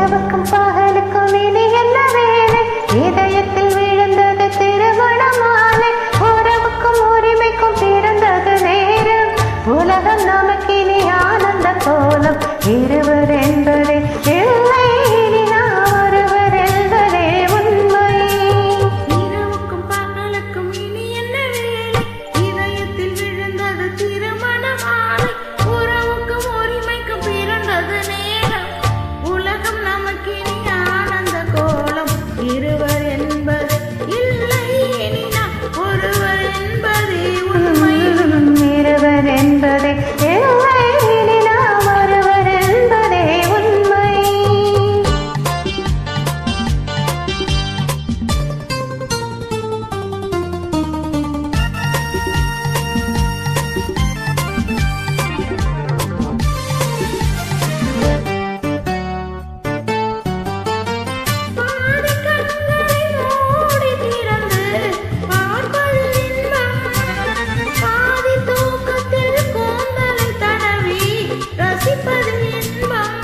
இரவுக்கும் பகலுக்கும் இனி என்ன வேலை? இதயத்தில் விழுந்தது திருமண மாலை. உறவுக்கும் உரிமைக்கும் பிறந்தது நேரம். உலகம் நமக்கினி ஆனந்த கோலம். இருவர் என்பதே இல்லை, இனி நாம் ஒருவர் என்பதே உண்மை. இரவுக்கும் பகலுக்கும் இனி என்ன வேலை? இதயத்தில் விழுந்தது திருமண மாலை. உறவுக்கும் உரிமைக்கும் பிறந்தது நேரம். உலகம் நமக்கினி ஆனந்த கோலம். இருவர் என்பது இல்லை, இனி நாம் ஒருவர் என்பதே உண்மை. இருவர் என்பதே இல்லை, இனி நாம் ஒருவர் என்பதே உண்மை. பாதி கண்களை மூடி திறந்து பார்ப்பது இன்பம். பாதி தூக்கத்தில் கூந்தலை தடவி ரசிப்பது இன்பம்.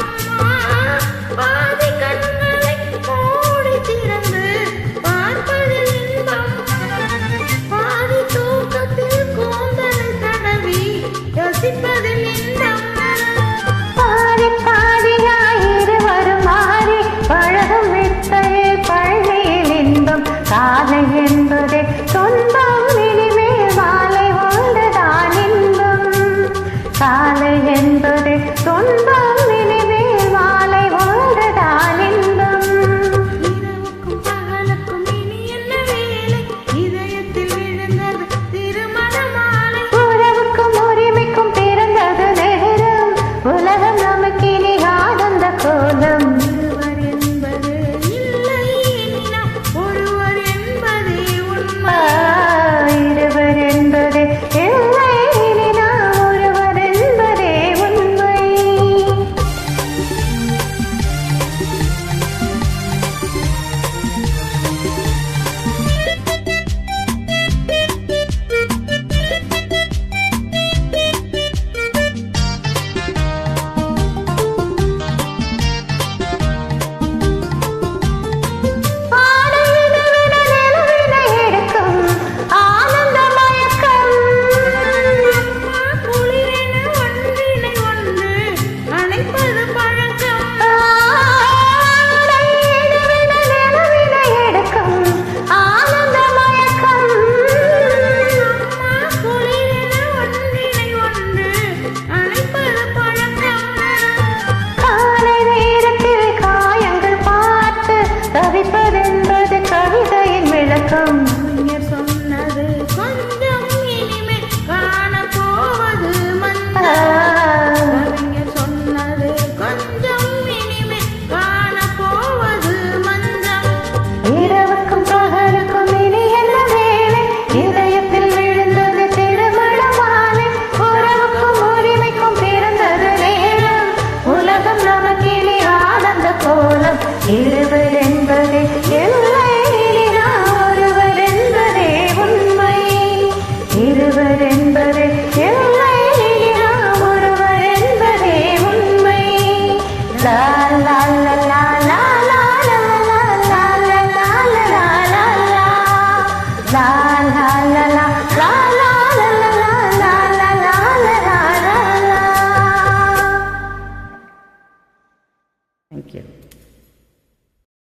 பாதி கண்களை மூடி திறந்து பார்ப்பது இன்பம். பாதி தூக்கத்தில் கூந்தலை தடவி ரசிப்பது இன்பம். பாதி பாதியாய் இருவரும் மாறி பழகும் வித்தையே பள்ளியில் இன்பம். காலை என்பதே துன்பம், இனிமேல் மாலை ஒன்றுதான் இன்பம். காலை என்பதே துன்பம், இனிமேல் மாலை ஒன்றுதான் இன்பம். இரவுக்கும் பகலுக்கும் இனி என்ன வேலை? இதயத்தில் விழுந்தது திருமண மாலை. உறவுக்கும் உரிமைக்கும் பிறந்தது நேரம். உலகம் நமக்கினி ஆனந்த கோலம். இருவர் என்பது இல்லை, இனி நாம் ஒருவர் என்பதே உண்மை. இருவர் என்பதே இல்லை, இனி நாம் ஒருவர் என்பதே உண்மை. குளிரென ஒன்றினை ஒன்று அணைப்பது பழக்கம். குளிரென ஒன்றினை ஒன்று அணைப்பது பழக்கம். காலை நேரத்தில் காயங்கள் பார்த்து தவிப்பதென்பது கவிதையின் விளக்கம். கவிஞர் சொன்னது கொஞ்சம் இனிமே காணப்போவது மந்தம். கவிஞர் சொன்னது கொஞ்சம் இனிமே காணப்போவது மந்தம். இரவுக்கும் பகலுக்கும் இனி என்ன வேலை? இதயத்தில் விழுந்தது திருமண மாலை. உறவுக்கும் உரிமைக்கும் பிறந்தது நேரம். உலகம் நமக்கினி ஆனந்த கோலம். இருவர் என்பதே இல்லை, இனி நாம் ஒருவர் என்பதே உண்மை. இருவர் என்பதே இல்லை, இனி நாம் ஒருவர் என்பதே உண்மை. லா லா லா லா லா லா லா லா லா லா லா லா லா லா. லா லா லா லா லா லா லா லா லா லா லா லா. Thank you.